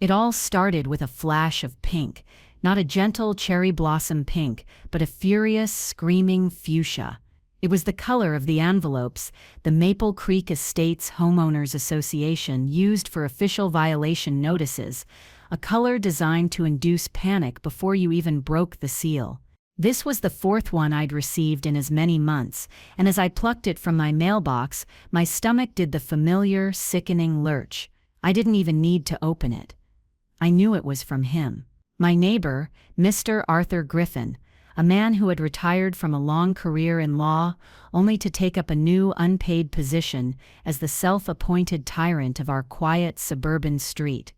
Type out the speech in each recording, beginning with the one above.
It all started with a flash of pink, not a gentle cherry blossom pink, but a furious, screaming fuchsia. It was the color of the envelopes the Maple Creek Estates Homeowners Association used for official violation notices, a color designed to induce panic before you even broke the seal. This was the fourth one I'd received in as many months, and as I plucked it from my mailbox, my stomach did the familiar, sickening lurch. I didn't even need to open it. I knew it was from him. My neighbor, Mr. Arthur Griffin, a man who had retired from a long career in law, only to take up a new unpaid position as the self-appointed tyrant of our quiet suburban street.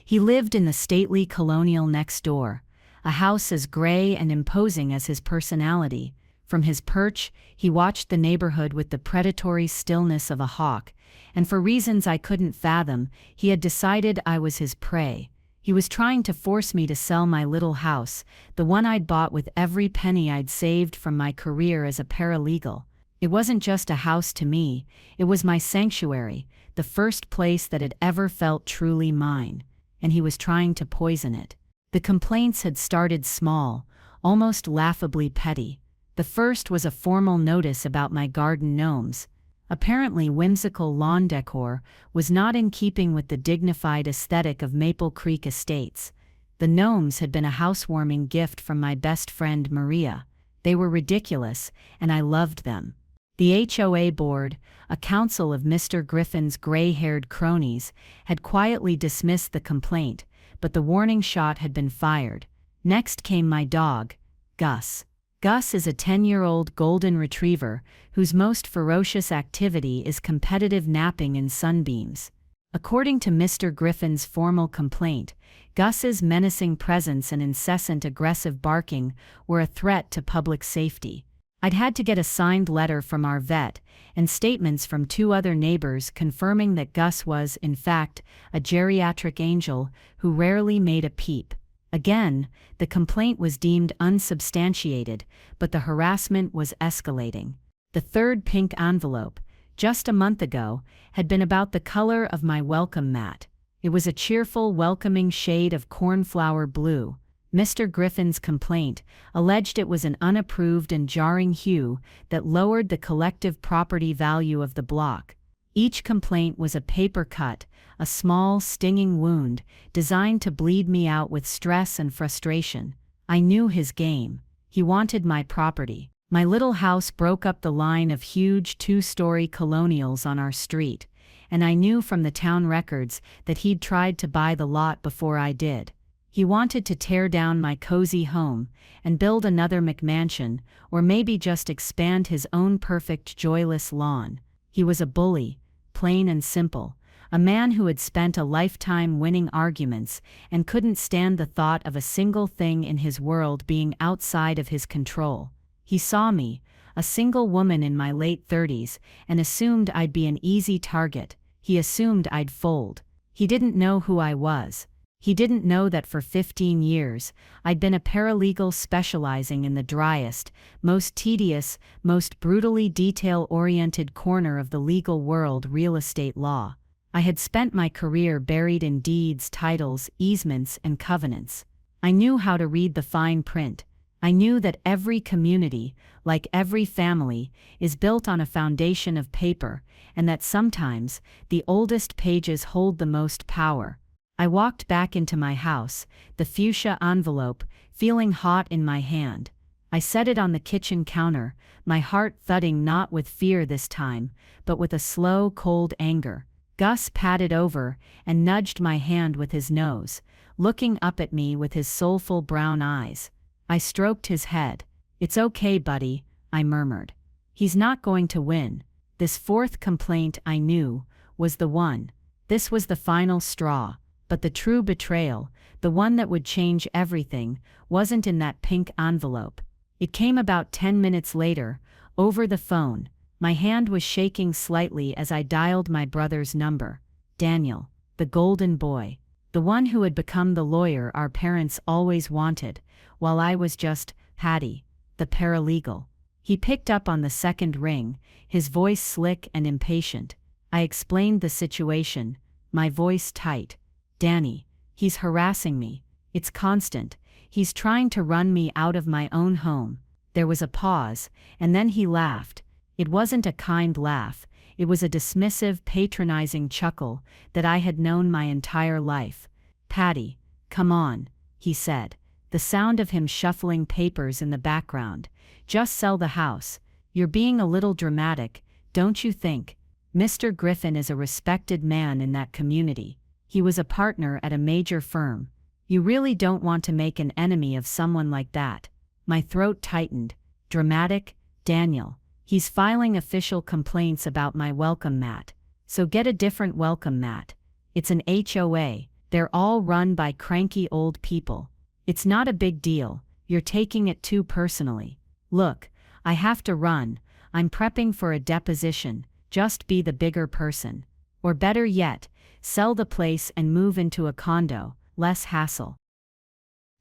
He lived in the stately colonial next door, a house as gray and imposing as his personality. From his perch, he watched the neighborhood with the predatory stillness of a hawk, and for reasons I couldn't fathom, he had decided I was his prey. He was trying to force me to sell my little house, the one I'd bought with every penny I'd saved from my career as a paralegal. It wasn't just a house to me, it was my sanctuary, the first place that had ever felt truly mine, and he was trying to poison it. The complaints had started small, almost laughably petty. The first was a formal notice about my garden gnomes. Apparently whimsical lawn decor was not in keeping with the dignified aesthetic of Maple Creek Estates. The gnomes had been a housewarming gift from my best friend Maria. They were ridiculous, and I loved them. The HOA board, a council of Mr. Griffin's gray-haired cronies, had quietly dismissed the complaint, but the warning shot had been fired. Next came my dog, Gus. Gus is a 10-year-old golden retriever whose most ferocious activity is competitive napping in sunbeams. According to Mr. Griffin's formal complaint, Gus's menacing presence and incessant aggressive barking were a threat to public safety. I'd had to get a signed letter from our vet and statements from 2 other neighbors confirming that Gus was, in fact, a geriatric angel who rarely made a peep. Again, the complaint was deemed unsubstantiated, but the harassment was escalating. The third pink envelope, just a month ago, had been about the color of my welcome mat. It was a cheerful, welcoming shade of cornflower blue. Mr. Griffin's complaint alleged it was an unapproved and jarring hue that lowered the collective property value of the block. Each complaint was a paper cut, a small, stinging wound, designed to bleed me out with stress and frustration. I knew his game. He wanted my property. My little house broke up the line of huge 2-story colonials on our street, and I knew from the town records that he'd tried to buy the lot before I did. He wanted to tear down my cozy home and build another McMansion, or maybe just expand his own perfect, joyless lawn. He was a bully, plain and simple, a man who had spent a lifetime winning arguments and couldn't stand the thought of a single thing in his world being outside of his control. He saw me, a single woman in my late 30s, and assumed I'd be an easy target. He assumed I'd fold. He didn't know who I was. He didn't know that for 15 years, I'd been a paralegal specializing in the driest, most tedious, most brutally detail-oriented corner of the legal world, real estate law. I had spent my career buried in deeds, titles, easements, and covenants. I knew how to read the fine print. I knew that every community, like every family, is built on a foundation of paper, and that sometimes the oldest pages hold the most power. I walked back into my house, the fuchsia envelope, feeling hot in my hand. I set it on the kitchen counter, my heart thudding not with fear this time, but with a slow, cold anger. Gus patted over and nudged my hand with his nose, looking up at me with his soulful brown eyes. I stroked his head. "It's okay, buddy," I murmured. "He's not going to win." This fourth complaint, I knew, was the one. This was the final straw. But the true betrayal, the one that would change everything, wasn't in that pink envelope. It came about 10 minutes later, over the phone. My hand was shaking slightly as I dialed my brother's number. Daniel, the golden boy, the one who had become the lawyer our parents always wanted, while I was just Patty, the paralegal. He picked up on the second ring, his voice slick and impatient. I explained the situation, my voice tight. "Danny, He's harassing me. It's constant. He's trying to run me out of my own home." There was a pause, and then he laughed. It wasn't a kind laugh. It was a dismissive, patronizing chuckle that I had known my entire life. "Patty, come on," he said, the sound of him shuffling papers in the background. "Just sell the house. You're being a little dramatic, don't you think? Mr. Griffin is a respected man in that community. He was a partner at a major firm. You really don't want to make an enemy of someone like that." My throat tightened. "Dramatic? Daniel. He's filing official complaints about my welcome mat. So get a different welcome mat. It's an HOA. They're all run by cranky old people. It's not a big deal. You're taking it too personally. Look, I have to run. I'm prepping for a deposition. Just be the bigger person. Or better yet, sell the place and move into a condo. Less hassle."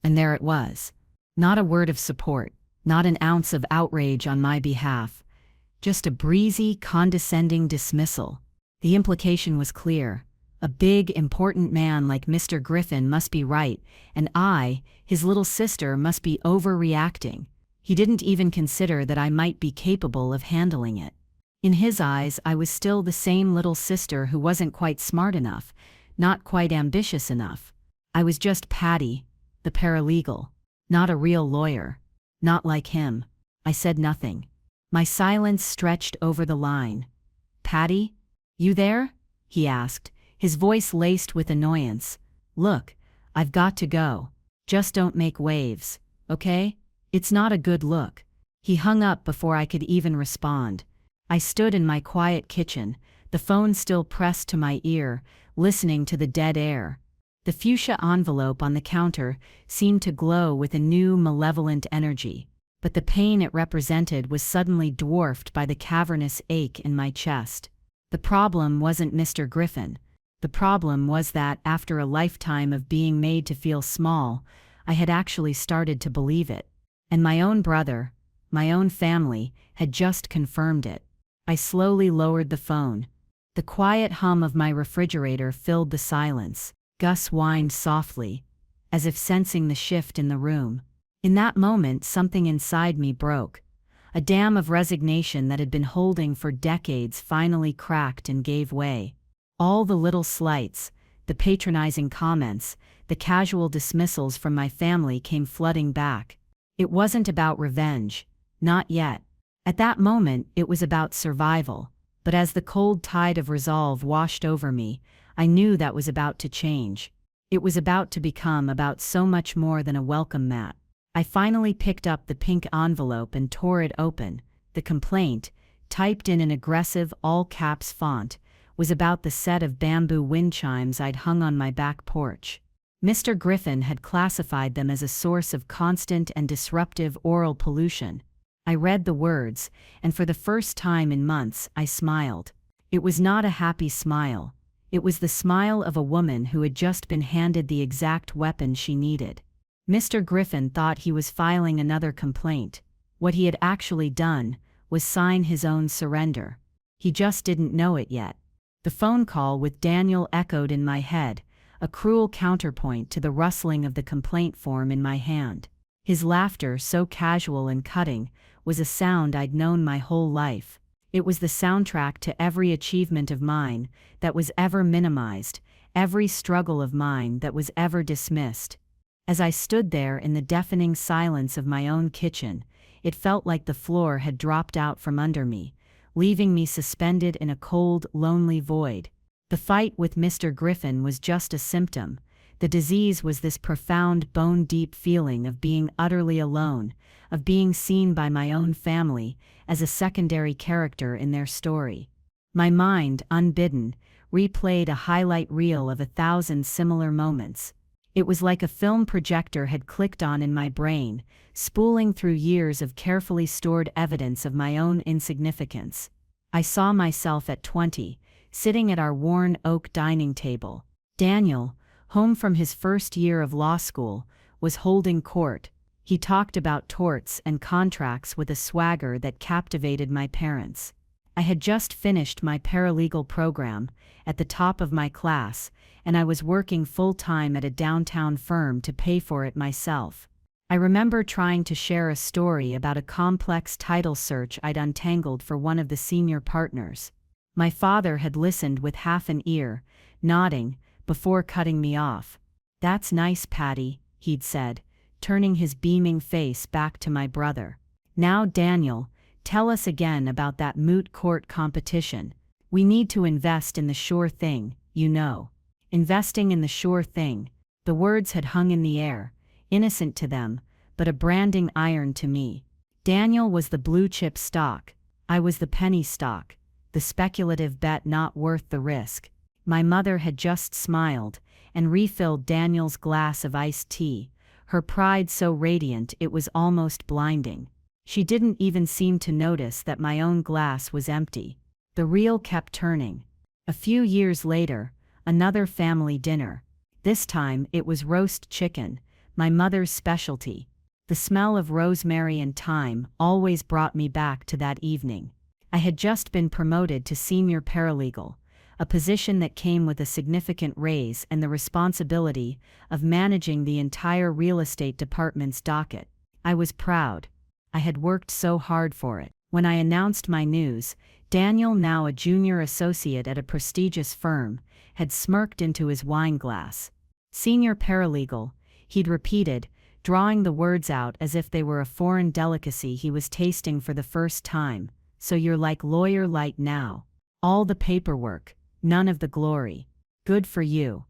And there it was. Not a word of support. Not an ounce of outrage on my behalf. Just a breezy, condescending dismissal. The implication was clear. A big, important man like Mr. Griffin must be right, and I, his little sister, must be overreacting. He didn't even consider that I might be capable of handling it. In his eyes, I was still the same little sister who wasn't quite smart enough, not quite ambitious enough. I was just Patty, the paralegal, not a real lawyer. Not like him. I said nothing. My silence stretched over the line. "Patty? You there?" he asked, his voice laced with annoyance. "Look, I've got to go. Just don't make waves, okay? It's not a good look." He hung up before I could even respond. I stood in my quiet kitchen, the phone still pressed to my ear, listening to the dead air. The fuchsia envelope on the counter seemed to glow with a new, malevolent energy, but the pain it represented was suddenly dwarfed by the cavernous ache in my chest. The problem wasn't Mr. Griffin. The problem was that, after a lifetime of being made to feel small, I had actually started to believe it. And my own brother, my own family, had just confirmed it. I slowly lowered the phone. The quiet hum of my refrigerator filled the silence. Gus whined softly, as if sensing the shift in the room. In that moment, something inside me broke. A dam of resignation that had been holding for decades finally cracked and gave way. All the little slights, the patronizing comments, the casual dismissals from my family came flooding back. It wasn't about revenge. Not yet. At that moment, it was about survival. But as the cold tide of resolve washed over me, I knew that was about to change. It was about to become about so much more than a welcome mat. I finally picked up the pink envelope and tore it open. The complaint, typed in an aggressive all-caps font, was about the set of bamboo wind chimes I'd hung on my back porch. Mr. Griffin had classified them as a source of constant and disruptive aural pollution. I read the words, and for the first time in months, I smiled. It was not a happy smile. It was the smile of a woman who had just been handed the exact weapon she needed. Mr. Griffin thought he was filing another complaint. What he had actually done was sign his own surrender. He just didn't know it yet. The phone call with Daniel echoed in my head, a cruel counterpoint to the rustling of the complaint form in my hand. His laughter, so casual and cutting, was a sound I'd known my whole life. It was the soundtrack to every achievement of mine that was ever minimized, every struggle of mine that was ever dismissed. As I stood there in the deafening silence of my own kitchen, it felt like the floor had dropped out from under me, leaving me suspended in a cold, lonely void. The fight with Mr. Griffin was just a symptom. The disease was this profound, bone-deep feeling of being utterly alone, of being seen by my own family as a secondary character in their story. My mind, unbidden, replayed a highlight reel of 1,000 similar moments. It was like a film projector had clicked on in my brain, spooling through years of carefully stored evidence of my own insignificance. I saw myself at 20, sitting at our worn oak dining table. Daniel, home from his first year of law school, was holding court. He talked about torts and contracts with a swagger that captivated my parents. I had just finished my paralegal program, at the top of my class, and I was working full-time at a downtown firm to pay for it myself. I remember trying to share a story about a complex title search I'd untangled for one of the senior partners. My father had listened with half an ear, nodding, before cutting me off. "That's nice, Patty," he'd said, turning his beaming face back to my brother. "Now, Daniel, tell us again about that moot court competition. We need to invest in the sure thing, you know." Investing in the sure thing. The words had hung in the air, innocent to them, but a branding iron to me. Daniel was the blue chip stock. I was the penny stock, the speculative bet not worth the risk. My mother had just smiled and refilled Daniel's glass of iced tea, her pride so radiant it was almost blinding. She didn't even seem to notice that my own glass was empty. The reel kept turning. A few years later, another family dinner. This time it was roast chicken, my mother's specialty. The smell of rosemary and thyme always brought me back to that evening. I had just been promoted to senior paralegal, a position that came with a significant raise and the responsibility of managing the entire real estate department's docket. I was proud. I had worked so hard for it. When I announced my news, Daniel, now a junior associate at a prestigious firm, had smirked into his wine glass. "Senior paralegal," he'd repeated, drawing the words out as if they were a foreign delicacy he was tasting for the first time. "So you're like lawyer-lite now. All the paperwork, none of the glory. Good for you."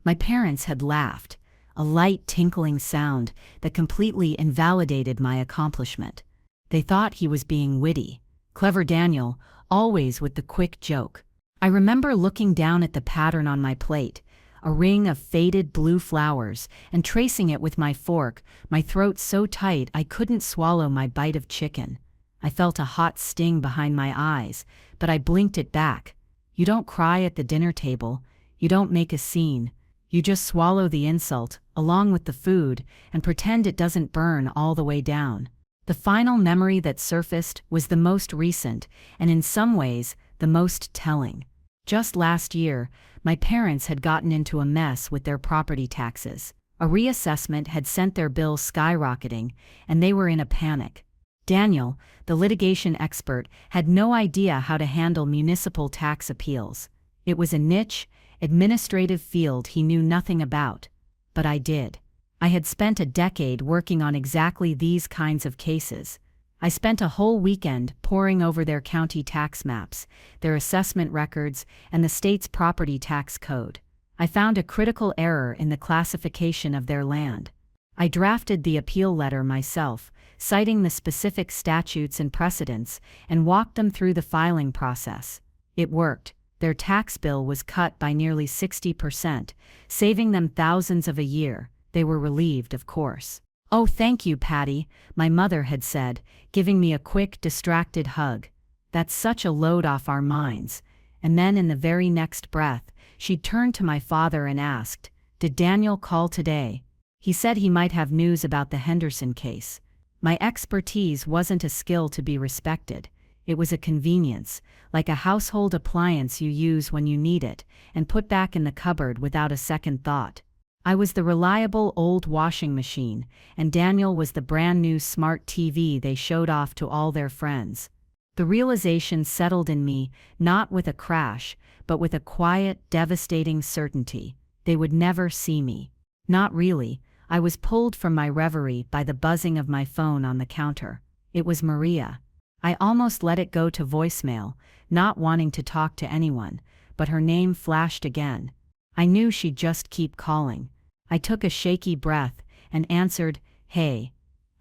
My parents had laughed, a light tinkling sound that completely invalidated my accomplishment. They thought he was being witty. Clever Daniel, always with the quick joke. I remember looking down at the pattern on my plate, a ring of faded blue flowers, and tracing it with my fork, my throat so tight I couldn't swallow my bite of chicken. I felt a hot sting behind my eyes, but I blinked it back. You don't cry at the dinner table, you don't make a scene, you just swallow the insult, along with the food, and pretend it doesn't burn all the way down. The final memory that surfaced was the most recent, and in some ways, the most telling. Just last year, my parents had gotten into a mess with their property taxes. A reassessment had sent their bills skyrocketing, and they were in a panic. Daniel, the litigation expert, had no idea how to handle municipal tax appeals. It was a niche, administrative field he knew nothing about. But I did. I had spent a decade working on exactly these kinds of cases. I spent a whole weekend poring over their county tax maps, their assessment records, and the state's property tax code. I found a critical error in the classification of their land. I drafted the appeal letter myself, citing the specific statutes and precedents, and walked them through the filing process. It worked. Their tax bill was cut by nearly 60%, saving them thousands a year. They were relieved, of course. "Oh, thank you, Patty," my mother had said, giving me a quick, distracted hug. "That's such a load off our minds." And then in the very next breath, she turned to my father and asked, "Did Daniel call today? He said he might have news about the Henderson case." My expertise wasn't a skill to be respected. It was a convenience, like a household appliance you use when you need it, and put back in the cupboard without a second thought. I was the reliable old washing machine, and Daniel was the brand new smart TV they showed off to all their friends. The realization settled in me, not with a crash, but with a quiet, devastating certainty. They would never see me. Not really. I was pulled from my reverie by the buzzing of my phone on the counter. It was Maria. I almost let it go to voicemail, not wanting to talk to anyone, but her name flashed again. I knew she'd just keep calling. I took a shaky breath and answered, "Hey,"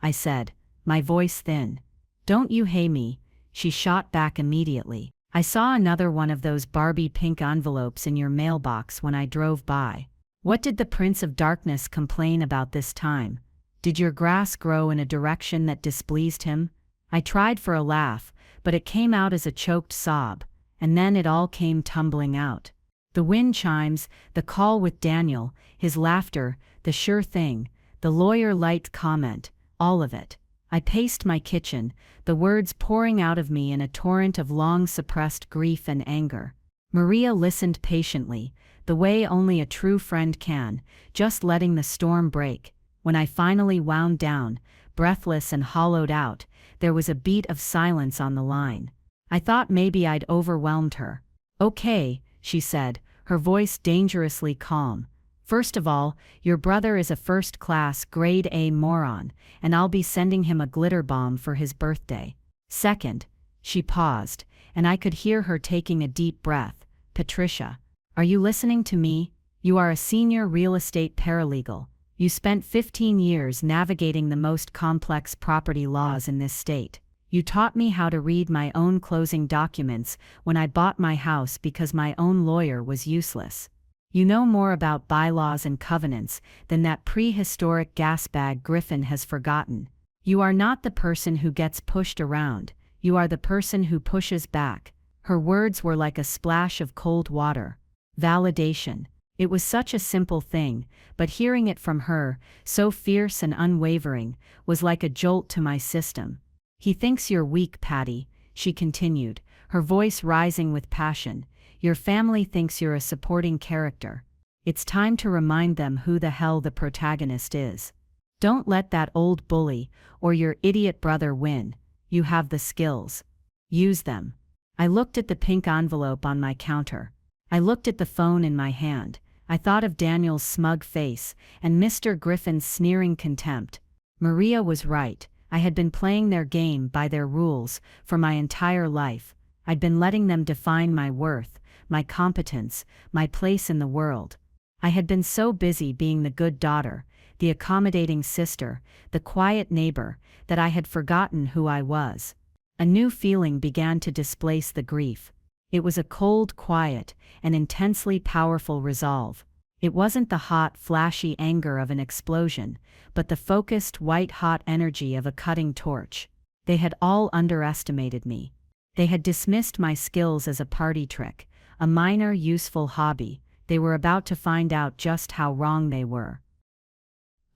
I said, my voice thin. "Don't you hey me," she shot back immediately. "I saw another one of those Barbie pink envelopes in your mailbox when I drove by. What did the Prince of Darkness complain about this time? Did your grass grow in a direction that displeased him?" I tried for a laugh, but it came out as a choked sob, and then it all came tumbling out. The wind chimes, the call with Daniel, his laughter, the sure thing, the lawyer-lite comment, all of it. I paced my kitchen, the words pouring out of me in a torrent of long-suppressed grief and anger. Maria listened patiently, the way only a true friend can, just letting the storm break. When I finally wound down, breathless and hollowed out, there was a beat of silence on the line. I thought maybe I'd overwhelmed her. "Okay," she said, her voice dangerously calm. "First of all, your brother is a first-class grade A moron, and I'll be sending him a glitter bomb for his birthday. Second," she paused, and I could hear her taking a deep breath. "Patricia, are you listening to me? You are a senior real estate paralegal. You spent 15 years navigating the most complex property laws in this state. You taught me how to read my own closing documents when I bought my house because my own lawyer was useless. You know more about bylaws and covenants than that prehistoric gasbag Griffin has forgotten. You are not the person who gets pushed around, you are the person who pushes back." Her words were like a splash of cold water. Validation. It was such a simple thing, but hearing it from her, so fierce and unwavering, was like a jolt to my system. "He thinks you're weak, Patty," she continued, her voice rising with passion. "Your family thinks you're a supporting character. It's time to remind them who the hell the protagonist is. Don't let that old bully or your idiot brother win. You have the skills. Use them." I looked at the pink envelope on my counter. I looked at the phone in my hand. I thought of Daniel's smug face and Mr. Griffin's sneering contempt. Maria was right. I had been playing their game by their rules for my entire life. I'd been letting them define my worth, my competence, my place in the world. I had been so busy being the good daughter, the accommodating sister, the quiet neighbor, that I had forgotten who I was. A new feeling began to displace the grief. It was a cold, quiet, and intensely powerful resolve. It wasn't the hot, flashy anger of an explosion, but the focused, white-hot energy of a cutting torch. They had all underestimated me. They had dismissed my skills as a party trick, a minor, useful hobby. They were about to find out just how wrong they were.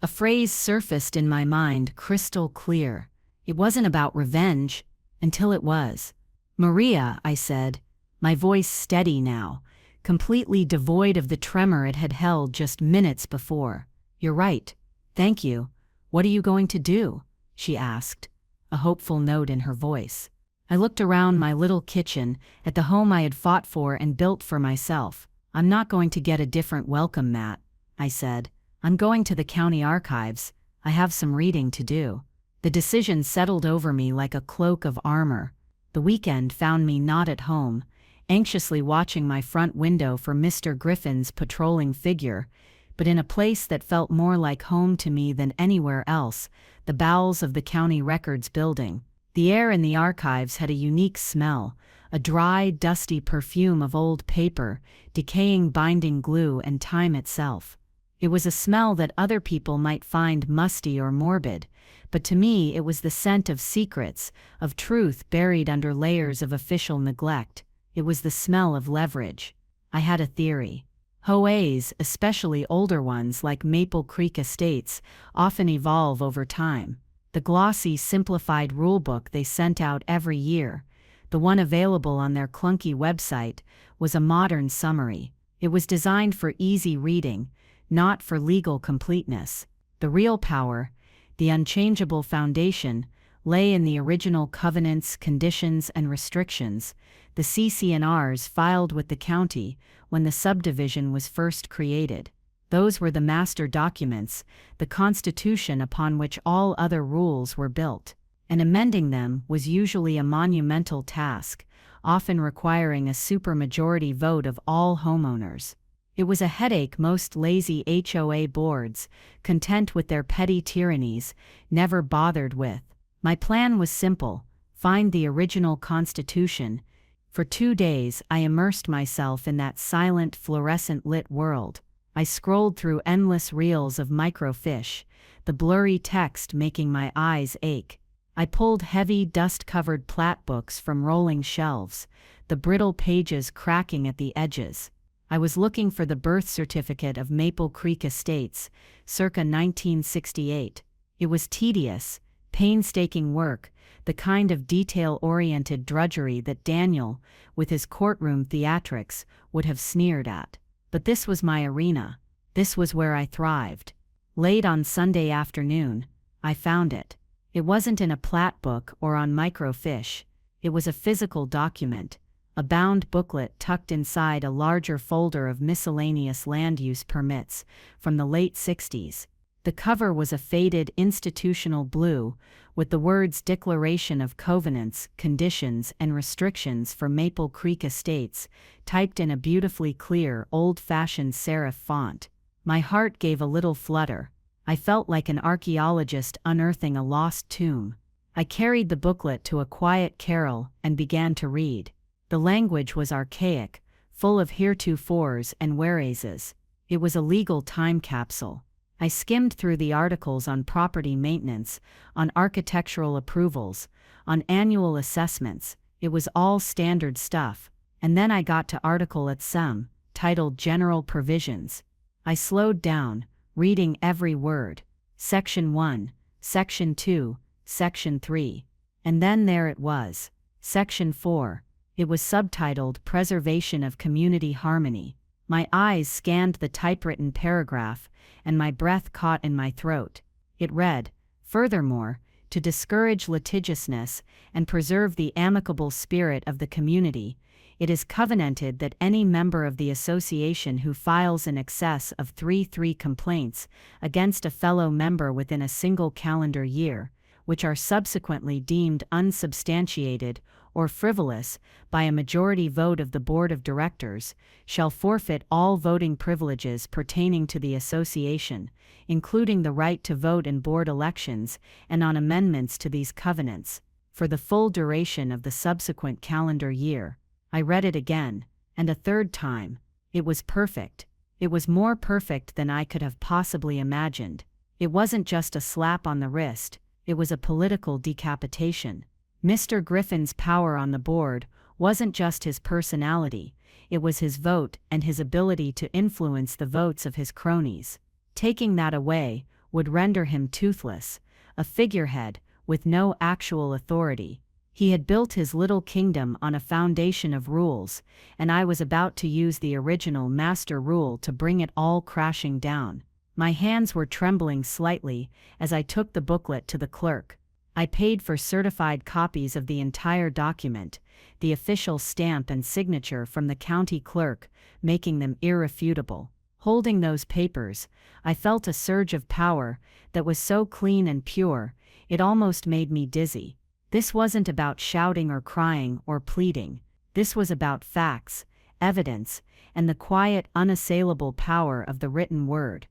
A phrase surfaced in my mind crystal clear. It wasn't about revenge, until it was. "Maria," I said, my voice steady now, completely devoid of the tremor it had held just minutes before. "You're right. Thank you. What are you going to do?" she asked, a hopeful note in her voice. I looked around my little kitchen, at the home I had fought for and built for myself. "I'm not going to get a different welcome mat," I said. "I'm going to the county archives. I have some reading to do." The decision settled over me like a cloak of armor. The weekend found me not at home, anxiously watching my front window for Mr. Griffin's patrolling figure, but in a place that felt more like home to me than anywhere else, the bowels of the county records building. The air in the archives had a unique smell, a dry, dusty perfume of old paper, decaying binding glue, and time itself. It was a smell that other people might find musty or morbid, but to me it was the scent of secrets, of truth buried under layers of official neglect. It was the smell of leverage. I had a theory. HOAs, especially older ones like Maple Creek Estates, often evolve over time. The glossy, simplified rulebook they sent out every year, the one available on their clunky website, was a modern summary. It was designed for easy reading, not for legal completeness. The real power, the unchangeable foundation, lay in the original covenants, conditions, and restrictions, the CC&Rs filed with the county when the subdivision was first created. Those were the master documents, the constitution upon which all other rules were built. And amending them was usually a monumental task, often requiring a supermajority vote of all homeowners. It was a headache most lazy HOA boards, content with their petty tyrannies, never bothered with. My plan was simple: find the original Constitution. For 2 days I immersed myself in that silent, fluorescent-lit world. I scrolled through endless reels of microfiche, the blurry text making my eyes ache. I pulled heavy, dust-covered plat books from rolling shelves, the brittle pages cracking at the edges. I was looking for the birth certificate of Maple Creek Estates, circa 1968. It was tedious, Painstaking work, the kind of detail-oriented drudgery that Daniel, with his courtroom theatrics, would have sneered at. But this was my arena. This was where I thrived. Late on Sunday afternoon, I found it. It wasn't in a plat book or on microfiche. It was a physical document, a bound booklet tucked inside a larger folder of miscellaneous land use permits from the late 60s. The cover was a faded institutional blue, with the words Declaration of Covenants, Conditions, and Restrictions for Maple Creek Estates, typed in a beautifully clear, old-fashioned serif font. My heart gave a little flutter. I felt like an archaeologist unearthing a lost tomb. I carried the booklet to a quiet carrel and began to read. The language was archaic, full of heretofores and whereases. It was a legal time capsule. I skimmed through the articles on property maintenance, on architectural approvals, on annual assessments. It was all standard stuff. And then I got to Article at some, titled General Provisions. I slowed down, reading every word. Section 1, Section 2, Section 3. And then there it was. Section 4. It was subtitled Preservation of Community Harmony. My eyes scanned the typewritten paragraph, and my breath caught in my throat. It read, "Furthermore, to discourage litigiousness and preserve the amicable spirit of the community, it is covenanted that any member of the association who files in excess of 3 complaints against a fellow member within a single calendar year, which are subsequently deemed unsubstantiated or frivolous by a majority vote of the Board of Directors, shall forfeit all voting privileges pertaining to the association, including the right to vote in board elections and on amendments to these covenants, for the full duration of the subsequent calendar year." I read it again, and a third time. It was perfect. It was more perfect than I could have possibly imagined. It wasn't just a slap on the wrist, it was a political decapitation. Mr. Griffin's power on the board wasn't just his personality, it was his vote and his ability to influence the votes of his cronies. Taking that away would render him toothless, a figurehead with no actual authority. He had built his little kingdom on a foundation of rules, and I was about to use the original master rule to bring it all crashing down. My hands were trembling slightly as I took the booklet to the clerk. I paid for certified copies of the entire document, the official stamp and signature from the county clerk, making them irrefutable. Holding those papers, I felt a surge of power that was so clean and pure, it almost made me dizzy. This wasn't about shouting or crying or pleading. This was about facts, evidence, and the quiet, unassailable power of the written word.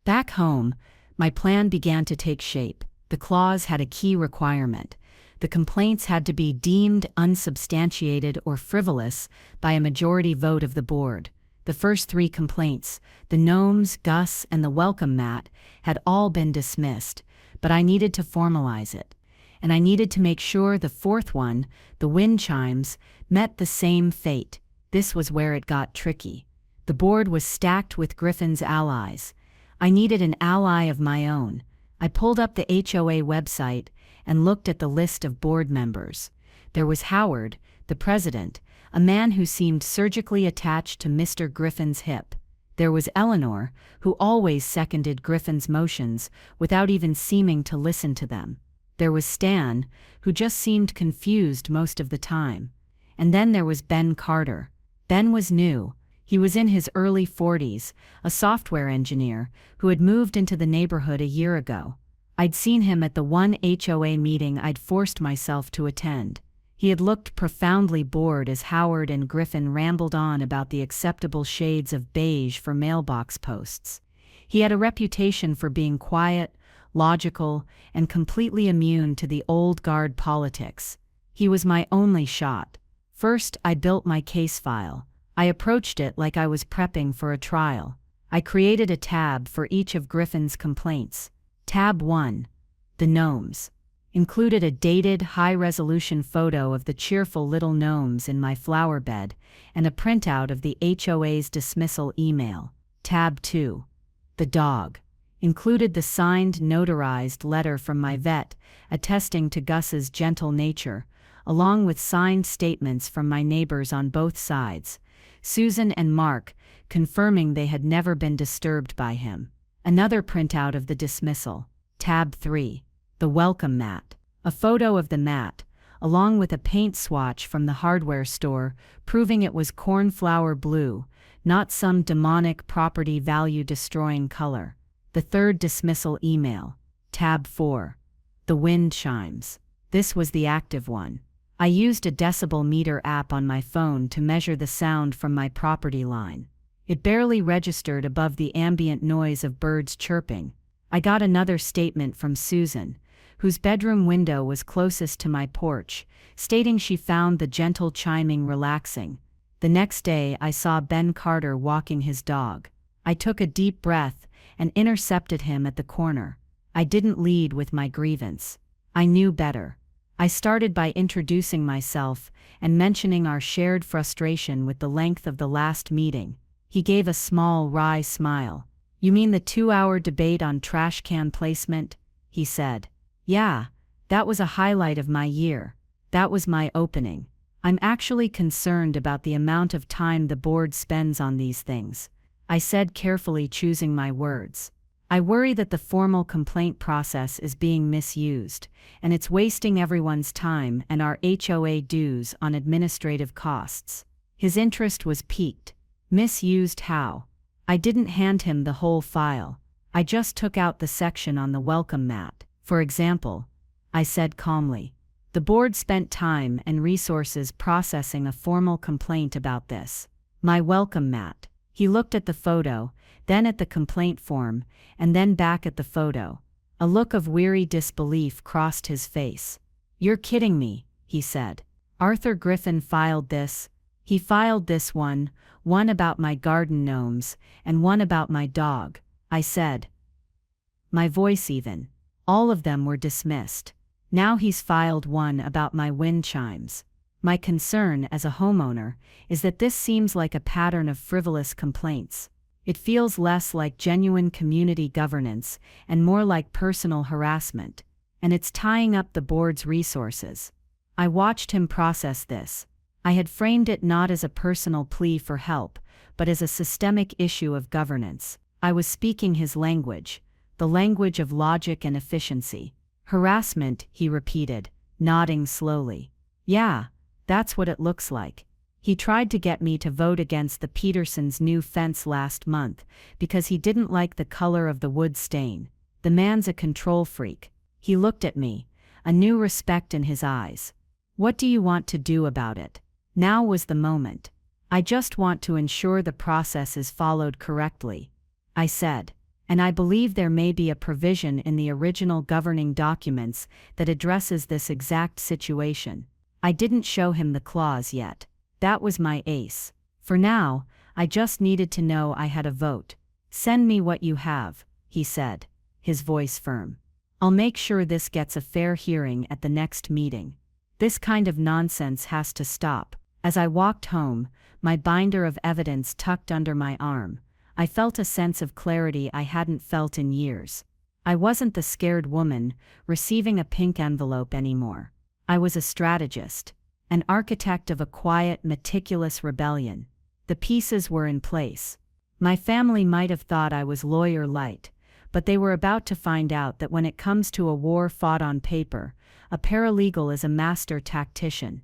Back home, my plan began to take shape. The clause had a key requirement. The complaints had to be deemed unsubstantiated or frivolous by a majority vote of the board. The first 3 complaints, the gnomes, Gus, and the welcome mat, had all been dismissed, but I needed to formalize it. And I needed to make sure the 4th one, the wind chimes, met the same fate. This was where it got tricky. The board was stacked with Griffin's allies. I needed an ally of my own. I pulled up the HOA website and looked at the list of board members. There was Howard, the president, a man who seemed surgically attached to Mr. Griffin's hip. There was Eleanor, who always seconded Griffin's motions without even seeming to listen to them. There was Stan, who just seemed confused most of the time. And then there was Ben Carter. Ben was new. He was in his early 40s, a software engineer who had moved into the neighborhood a year ago. I'd seen him at the one HOA meeting I'd forced myself to attend. He had looked profoundly bored as Howard and Griffin rambled on about the acceptable shades of beige for mailbox posts. He had a reputation for being quiet, logical, and completely immune to the old guard politics. He was my only shot. First, I built my case file. I approached it like I was prepping for a trial. I created a tab for each of Griffin's complaints. Tab 1, the gnomes, included a dated, high-resolution photo of the cheerful little gnomes in my flower bed and a printout of the HOA's dismissal email. Tab 2, the dog, included the signed, notarized letter from my vet, attesting to Gus's gentle nature, along with signed statements from my neighbors on both sides, Susan and Mark, confirming they had never been disturbed by him. Another printout of the dismissal. Tab 3. The welcome mat. A photo of the mat, along with a paint swatch from the hardware store, proving it was cornflower blue, not some demonic property value destroying color. The third dismissal email. Tab 4. The wind chimes. This was the active one. I used a decibel meter app on my phone to measure the sound from my property line. It barely registered above the ambient noise of birds chirping. I got another statement from Susan, whose bedroom window was closest to my porch, stating she found the gentle chiming relaxing. The next day I saw Ben Carter walking his dog. I took a deep breath and intercepted him at the corner. I didn't lead with my grievance. I knew better. I started by introducing myself and mentioning our shared frustration with the length of the last meeting. He gave a small, wry smile. "You mean the 2-hour debate on trash can placement?" he said. "Yeah, that was a highlight of my year. That was my opening. I'm actually concerned about the amount of time the board spends on these things," I said, carefully choosing my words. "I worry that the formal complaint process is being misused, and it's wasting everyone's time and our HOA dues on administrative costs." His interest was piqued. "Misused how?" I didn't hand him the whole file. I just took out the section on the welcome mat. "For example," I said calmly, "the board spent time and resources processing a formal complaint about this. My welcome mat." He looked at the photo, then at the complaint form, and then back at the photo. A look of weary disbelief crossed his face. "You're kidding me," he said. "Arthur Griffin filed this. He filed this one about my garden gnomes, and one about my dog," I said. My voice even. "All of them were dismissed. Now he's filed one about my wind chimes. My concern as a homeowner is that this seems like a pattern of frivolous complaints. It feels less like genuine community governance and more like personal harassment, and it's tying up the board's resources." I watched him process this. I had framed it not as a personal plea for help, but as a systemic issue of governance. I was speaking his language, the language of logic and efficiency. "Harassment," he repeated, nodding slowly. "Yeah, that's what it looks like." He tried to get me to vote against the Petersons' new fence last month because he didn't like the color of the wood stain. The man's a control freak. He looked at me, a new respect in his eyes. "What do you want to do about it?" Now was the moment. "I just want to ensure the process is followed correctly," I said. "And I believe there may be a provision in the original governing documents that addresses this exact situation." I didn't show him the clause yet. That was my ace. For now, I just needed to know I had a vote. "Send me what you have," he said, his voice firm. "I'll make sure this gets a fair hearing at the next meeting. This kind of nonsense has to stop." As I walked home, my binder of evidence tucked under my arm, I felt a sense of clarity I hadn't felt in years. I wasn't the scared woman receiving a pink envelope anymore. I was a strategist, an architect of a quiet, meticulous rebellion. The pieces were in place. My family might have thought I was lawyer-lite, but they were about to find out that when it comes to a war fought on paper, a paralegal is a master tactician.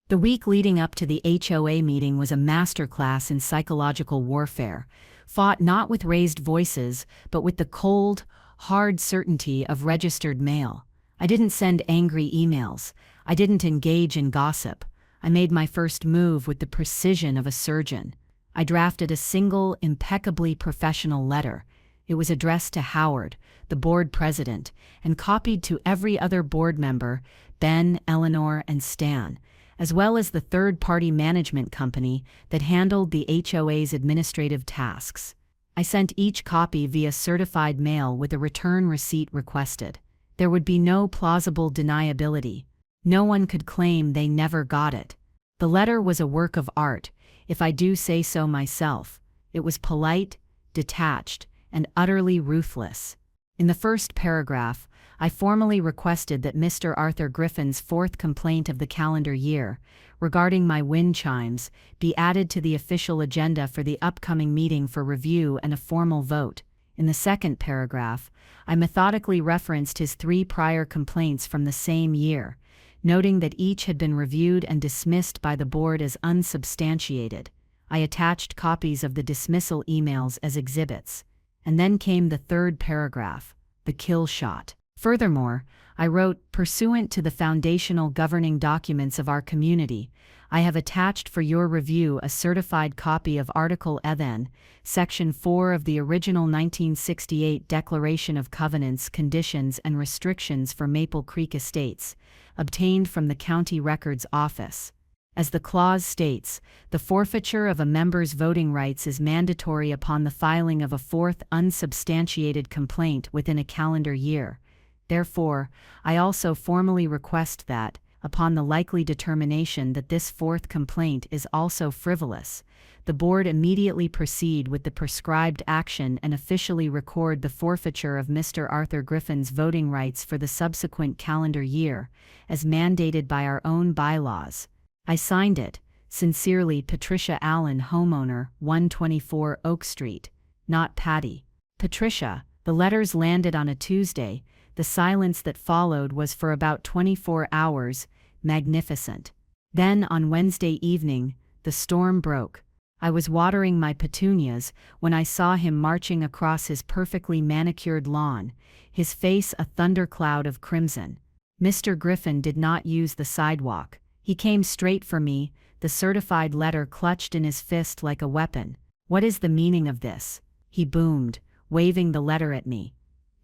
The week leading up to the HOA meeting was a masterclass in psychological warfare, fought not with raised voices, but with the cold, hard certainty of registered mail. I didn't send angry emails. I didn't engage in gossip. I made my first move with the precision of a surgeon. I drafted a single, impeccably professional letter. It was addressed to Howard, the board president, and copied to every other board member, Ben, Eleanor, and Stan, as well as the third-party management company that handled the HOA's administrative tasks. I sent each copy via certified mail with a return receipt requested. There would be no plausible deniability. No one could claim they never got it. The letter was a work of art, if I do say so myself. It was polite, detached, and utterly ruthless. In the first paragraph, I formally requested that Mr. Arthur Griffin's fourth complaint of the calendar year, regarding my wind chimes, be added to the official agenda for the upcoming meeting for review and a formal vote. In the second paragraph, I methodically referenced his 3 prior complaints from the same year, noting that each had been reviewed and dismissed by the board as unsubstantiated. I attached copies of the dismissal emails as exhibits. And then came the third paragraph, the kill shot. Furthermore, I wrote, pursuant to the foundational governing documents of our community, I have attached for your review a certified copy of Article ETHN, Section 4 of the original 1968 Declaration of Covenants, Conditions and Restrictions for Maple Creek Estates, obtained from the County Records Office. As the clause states, the forfeiture of a member's voting rights is mandatory upon the filing of a fourth unsubstantiated complaint within a calendar year. Therefore, I also formally request that, upon the likely determination that this fourth complaint is also frivolous, the board immediately proceed with the prescribed action and officially record the forfeiture of Mr. Arthur Griffin's voting rights for the subsequent calendar year, as mandated by our own bylaws. I signed it. Sincerely, Patricia Allen, homeowner, 124 Oak Street. Not Patty. Patricia. The letters landed on a Tuesday. The silence that followed was for about 24 hours, magnificent. Then, on Wednesday evening, the storm broke. I was watering my petunias when I saw him marching across his perfectly manicured lawn, his face a thundercloud of crimson. Mr. Griffin did not use the sidewalk. He came straight for me, the certified letter clutched in his fist like a weapon. What is the meaning of this? He boomed, waving the letter at me.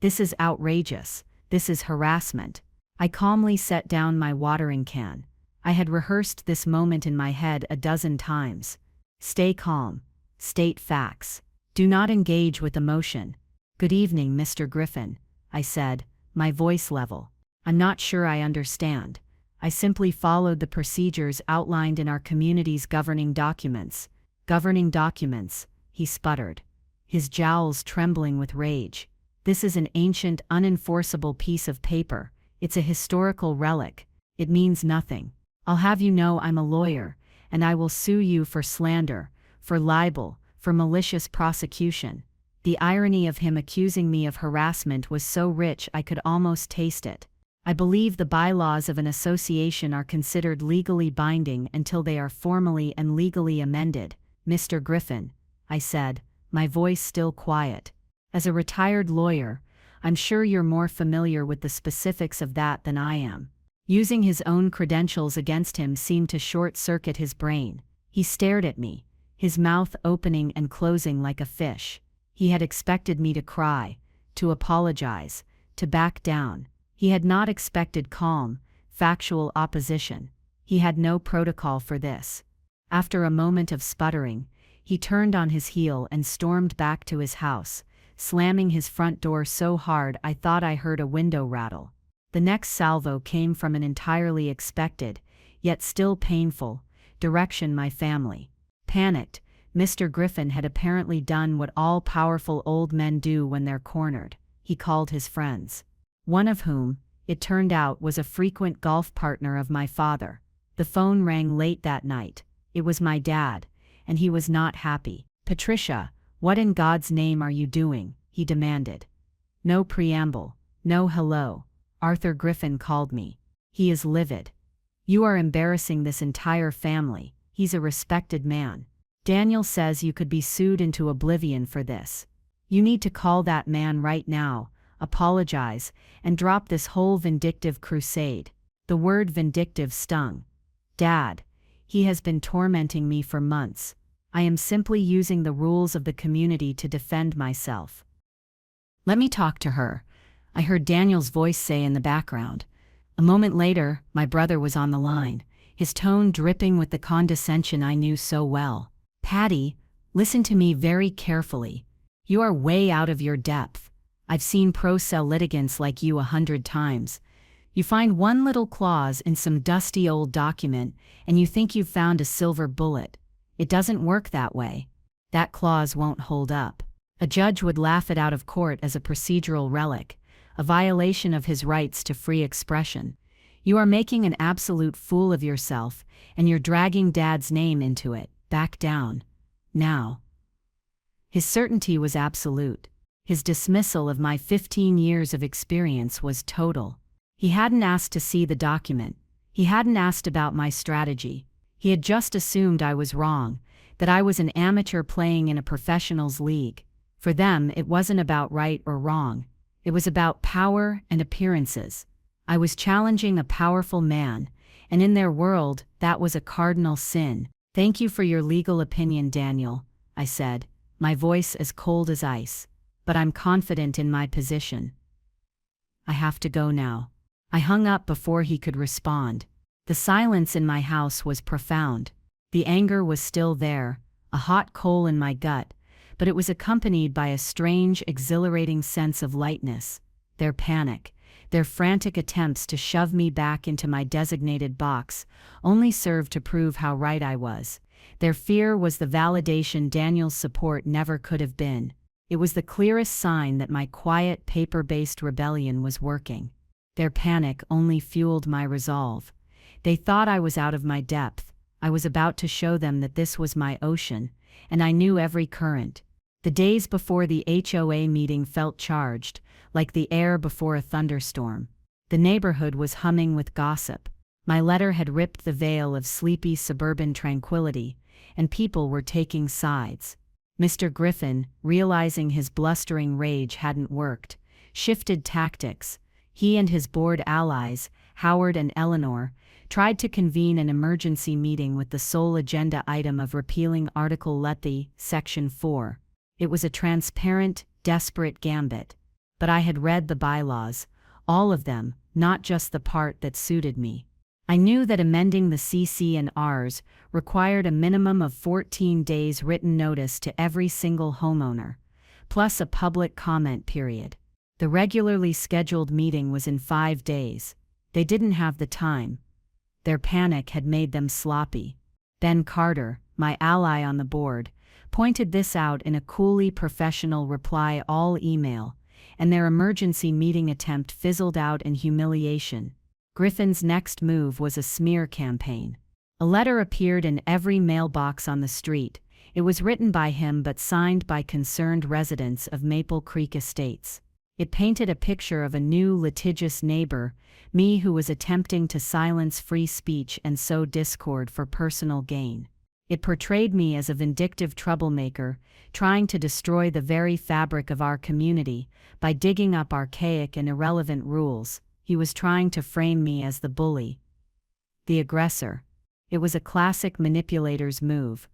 This is outrageous. This is harassment. I calmly set down my watering can. I had rehearsed this moment in my head a dozen times. Stay calm. State facts. Do not engage with emotion. Good evening, Mr. Griffin, I said, my voice level. I'm not sure I understand. I simply followed the procedures outlined in our community's governing documents. Governing documents, he sputtered, his jowls trembling with rage. This is an ancient, unenforceable piece of paper. It's a historical relic. It means nothing. I'll have you know I'm a lawyer, and I will sue you for slander, for libel, for malicious prosecution. The irony of him accusing me of harassment was so rich I could almost taste it. I believe the bylaws of an association are considered legally binding until they are formally and legally amended. Mr. Griffin, I said, my voice still quiet. As a retired lawyer, I'm sure you're more familiar with the specifics of that than I am. Using his own credentials against him seemed to short-circuit his brain. He stared at me, his mouth opening and closing like a fish. He had expected me to cry, to apologize, to back down. He had not expected calm, factual opposition. He had no protocol for this. After a moment of sputtering, he turned on his heel and stormed back to his house, slamming his front door so hard I thought I heard a window rattle. The next salvo came from an entirely expected, yet still painful, direction: my family. Panicked, Mr. Griffin had apparently done what all-powerful old men do when they're cornered. He called his friends. One of whom, it turned out, was a frequent golf partner of my father. The phone rang late that night. It was my dad, and he was not happy. Patricia, what in God's name are you doing? He demanded. No preamble, no hello. Arthur Griffin called me. He is livid. You are embarrassing this entire family. He's a respected man. Daniel says you could be sued into oblivion for this. You need to call that man right now, apologize, and drop this whole vindictive crusade. The word vindictive stung. Dad, he has been tormenting me for months. I am simply using the rules of the community to defend myself. Let me talk to her, I heard Daniel's voice say in the background. A moment later, my brother was on the line, his tone dripping with the condescension I knew so well. Patty, listen to me very carefully. You are way out of your depth. I've seen pro-se litigants like you 100 times. You find one little clause in some dusty old document, and you think you've found a silver bullet. It doesn't work that way. That clause won't hold up. A judge would laugh it out of court as a procedural relic, a violation of his rights to free expression. You are making an absolute fool of yourself, and you're dragging Dad's name into it. Back down. Now. His certainty was absolute. His dismissal of my 15 years of experience was total. He hadn't asked to see the document. He hadn't asked about my strategy. He had just assumed I was wrong, that I was an amateur playing in a professionals' league. For them, it wasn't about right or wrong. It was about power and appearances. I was challenging a powerful man, and in their world, that was a cardinal sin. "Thank you for your legal opinion, Daniel," I said, my voice as cold as ice. "But I'm confident in my position. I have to go now." I hung up before he could respond. The silence in my house was profound. The anger was still there, a hot coal in my gut, but it was accompanied by a strange, exhilarating sense of lightness. Their panic, their frantic attempts to shove me back into my designated box, only served to prove how right I was. Their fear was the validation Daniel's support never could have been. It was the clearest sign that my quiet, paper-based rebellion was working. Their panic only fueled my resolve. They thought I was out of my depth. I was about to show them that this was my ocean, and I knew every current. The days before the HOA meeting felt charged, like the air before a thunderstorm. The neighborhood was humming with gossip. My letter had ripped the veil of sleepy suburban tranquility, and people were taking sides. Mr. Griffin, realizing his blustering rage hadn't worked, shifted tactics. He and his board allies, Howard and Eleanor, tried to convene an emergency meeting with the sole agenda item of repealing Article lawyer-lite, Section 4. It was a transparent, desperate gambit. But I had read the bylaws, all of them, not just the part that suited me. I knew that amending the CC&Rs required a minimum of 14 days written notice to every single homeowner, plus a public comment period. The regularly scheduled meeting was in 5 days. They didn't have the time. Their panic had made them sloppy. Ben Carter, my ally on the board, pointed this out in a coolly professional reply-all email, and their emergency meeting attempt fizzled out in humiliation. Griffin's next move was a smear campaign. A letter appeared in every mailbox on the street. It was written by him but signed by concerned residents of Maple Creek Estates. It painted a picture of a new litigious neighbor, me who was attempting to silence free speech and sow discord for personal gain. It portrayed me as a vindictive troublemaker, trying to destroy the very fabric of our community by digging up archaic and irrelevant rules. He was trying to frame me as the bully, the aggressor. It was a classic manipulator's move.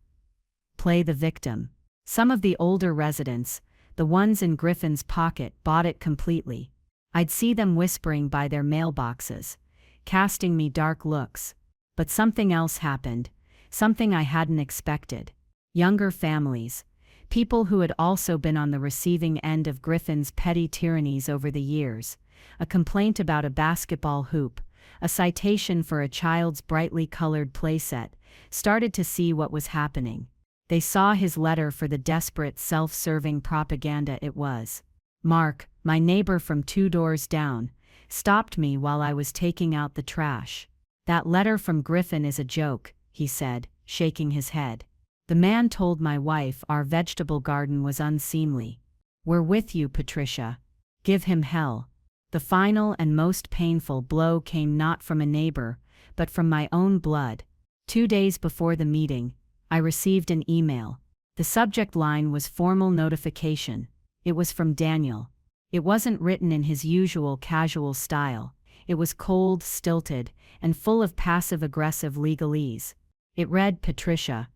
Play the victim. Some of the older residents, the ones in Griffin's pocket, bought it completely. I'd see them whispering by their mailboxes, casting me dark looks. But something else happened, something I hadn't expected. Younger families, people who had also been on the receiving end of Griffin's petty tyrannies over the years, a complaint about a basketball hoop, a citation for a child's brightly colored playset, started to see what was happening. They saw his letter for the desperate, self-serving propaganda it was. Mark, my neighbor from 2 doors down, stopped me while I was taking out the trash. "That letter from Griffin is a joke," he said, shaking his head. "The man told my wife our vegetable garden was unseemly. We're with you, Patricia. Give him hell." The final and most painful blow came not from a neighbor, but from my own blood. 2 days before the meeting, I received an email. The subject line was formal notification. It was from Daniel. It wasn't written in his usual casual style. It was cold, stilted, and full of passive-aggressive legalese. It read, "Patricia,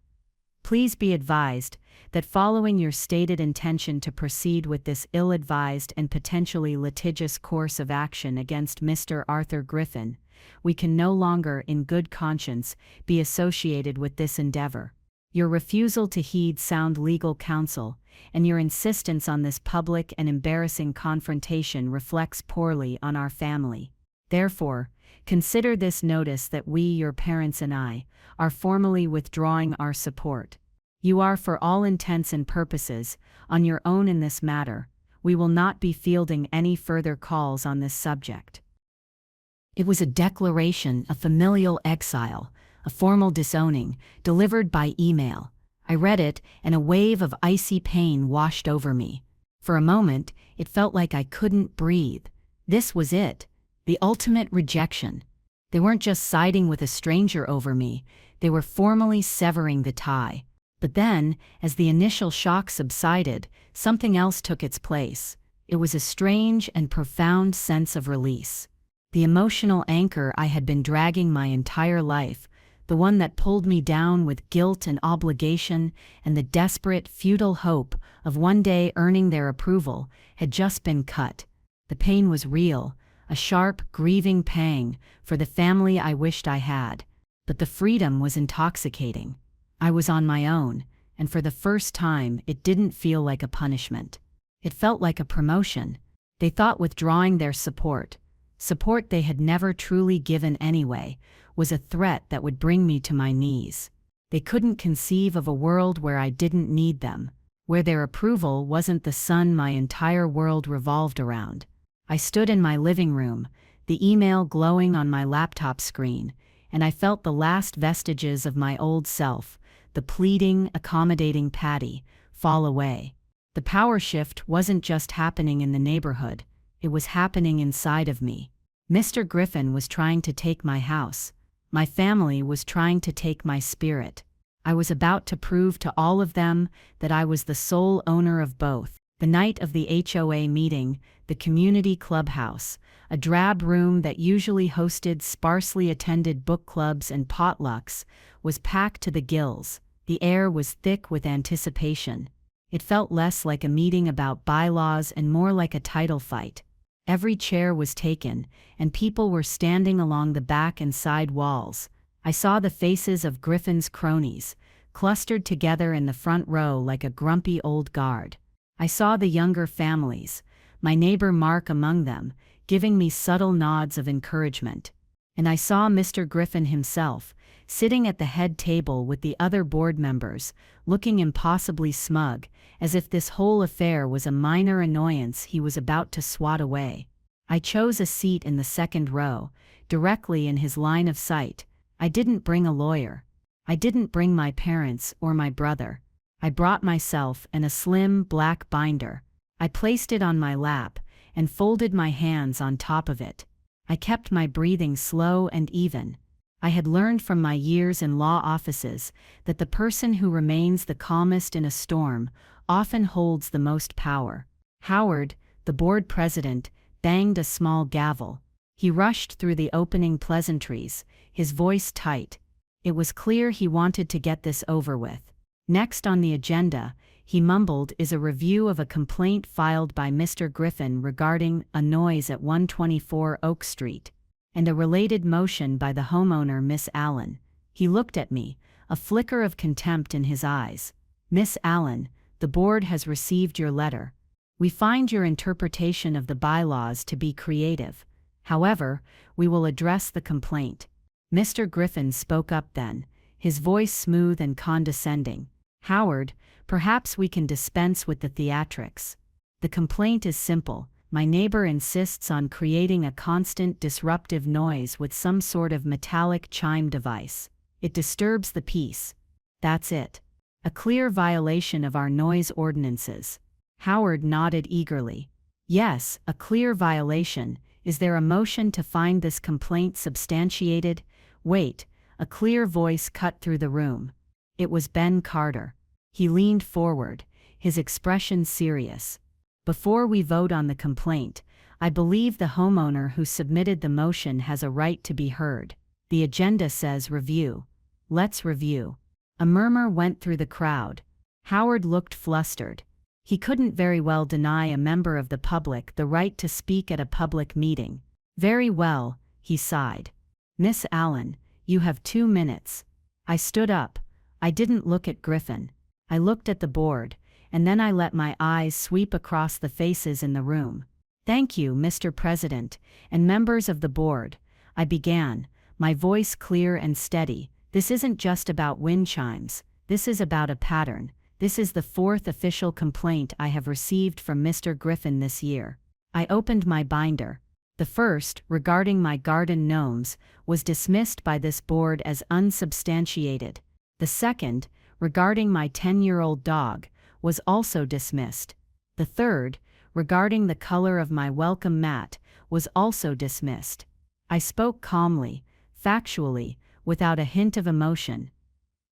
please be advised that following your stated intention to proceed with this ill-advised and potentially litigious course of action against Mr. Arthur Griffin, we can no longer, in good conscience, be associated with this endeavor. Your refusal to heed sound legal counsel, and your insistence on this public and embarrassing confrontation reflects poorly on our family. Therefore, consider this notice that we, your parents and I, are formally withdrawing our support. You are, for all intents and purposes, on your own in this matter. We will not be fielding any further calls on this subject." It was a declaration of familial exile, a formal disowning, delivered by email. I read it, and a wave of icy pain washed over me. For a moment, it felt like I couldn't breathe. This was it, the ultimate rejection. They weren't just siding with a stranger over me, they were formally severing the tie. But then, as the initial shock subsided, something else took its place. It was a strange and profound sense of release. The emotional anchor I had been dragging my entire life, the one that pulled me down with guilt and obligation and the desperate, futile hope of one day earning their approval, had just been cut. The pain was real, a sharp, grieving pang for the family I wished I had. But the freedom was intoxicating. I was on my own, and for the first time it didn't feel like a punishment. It felt like a promotion. They thought withdrawing their support they had never truly given anyway, was a threat that would bring me to my knees. They couldn't conceive of a world where I didn't need them, where their approval wasn't the sun my entire world revolved around. I stood in my living room, the email glowing on my laptop screen, and I felt the last vestiges of my old self, the pleading, accommodating Patty, fall away. The power shift wasn't just happening in the neighborhood, it was happening inside of me. Mr. Griffin was trying to take my house. My family was trying to take my spirit. I was about to prove to all of them that I was the sole owner of both. The night of the HOA meeting, the community clubhouse, a drab room that usually hosted sparsely attended book clubs and potlucks, was packed to the gills. The air was thick with anticipation. It felt less like a meeting about bylaws and more like a title fight. Every chair was taken, and people were standing along the back and side walls. I saw the faces of Griffin's cronies, clustered together in the front row like a grumpy old guard. I saw the younger families, my neighbor Mark among them, giving me subtle nods of encouragement. And I saw Mr. Griffin himself, sitting at the head table with the other board members, looking impossibly smug, as if this whole affair was a minor annoyance he was about to swat away. I chose a seat in the second row, directly in his line of sight. I didn't bring a lawyer. I didn't bring my parents or my brother. I brought myself and a slim, black binder. I placed it on my lap and folded my hands on top of it. I kept my breathing slow and even. I had learned from my years in law offices that the person who remains the calmest in a storm often holds the most power. Howard, the board president, banged a small gavel. He rushed through the opening pleasantries, his voice tight. It was clear he wanted to get this over with. Next on the agenda, he mumbled, is a review of a complaint filed by Mr. Griffin regarding a noise at 124 Oak Street, and a related motion by the homeowner Miss Allen. He looked at me, a flicker of contempt in his eyes. Miss Allen, the board has received your letter. We find your interpretation of the bylaws to be creative. However, we will address the complaint. Mr. Griffin spoke up then, his voice smooth and condescending. Howard, perhaps we can dispense with the theatrics. The complaint is simple. My neighbor insists on creating a constant disruptive noise with some sort of metallic chime device. It disturbs the peace. That's it. A clear violation of our noise ordinances. Howard nodded eagerly. Yes, a clear violation. Is there a motion to find this complaint substantiated? Wait, a clear voice cut through the room. It was Ben Carter. He leaned forward, his expression serious. Before we vote on the complaint, I believe the homeowner who submitted the motion has a right to be heard. The agenda says review. Let's review. A murmur went through the crowd. Howard looked flustered. He couldn't very well deny a member of the public the right to speak at a public meeting. Very well, he sighed. Miss Allen, you have 2 minutes. I stood up. I didn't look at Griffin. I looked at the board, and then I let my eyes sweep across the faces in the room. Thank you, Mr. President, and members of the board. I began, my voice clear and steady. This isn't just about wind chimes. This is about a pattern. This is the fourth official complaint I have received from Mr. Griffin this year. I opened my binder. The first, regarding my garden gnomes, was dismissed by this board as unsubstantiated. The second, regarding my 10-year-old dog, was also dismissed. The third, regarding the color of my welcome mat, was also dismissed. I spoke calmly, factually, without a hint of emotion.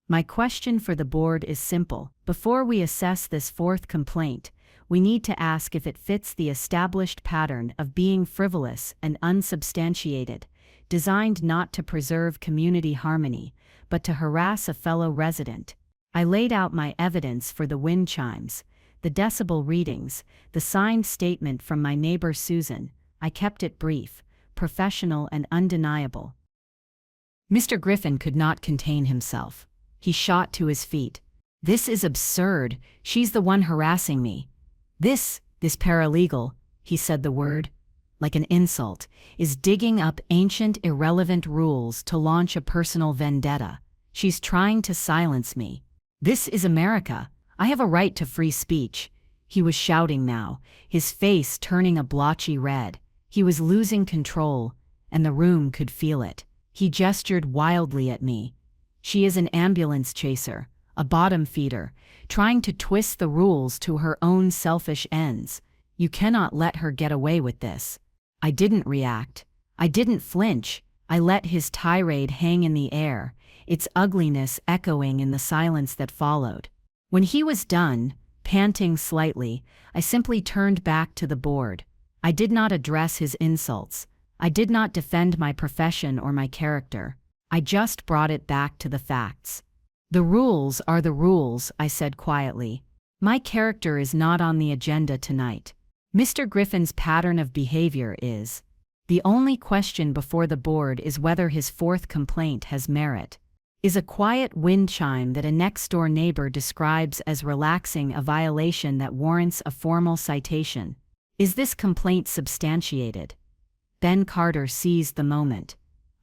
My question for the board is simple. Before we assess this fourth complaint, we need to ask if it fits the established pattern of being frivolous and unsubstantiated, designed not to preserve community harmony, but to harass a fellow resident. I laid out my evidence for the wind chimes, the decibel readings, the signed statement from my neighbor Susan. I kept it brief, professional and undeniable. Mr. Griffin could not contain himself. He shot to his feet. "This is absurd. She's the one harassing me. This paralegal," he said the word, like an insult, "is digging up ancient, irrelevant rules to launch a personal vendetta. She's trying to silence me. This is America. I have a right to free speech." He was shouting now, his face turning a blotchy red. He was losing control, and the room could feel it. He gestured wildly at me. "She is an ambulance chaser, a bottom feeder, trying to twist the rules to her own selfish ends. You cannot let her get away with this." I didn't react. I didn't flinch. I let his tirade hang in the air, its ugliness echoing in the silence that followed. When he was done, panting slightly, I simply turned back to the board. I did not address his insults. I did not defend my profession or my character. I just brought it back to the facts. "The rules are the rules," I said quietly. "My character is not on the agenda tonight. Mr. Griffin's pattern of behavior is. The only question before the board is whether his fourth complaint has merit. Is a quiet wind chime that a next-door neighbor describes as relaxing a violation that warrants a formal citation? Is this complaint substantiated?" Ben Carter seized the moment.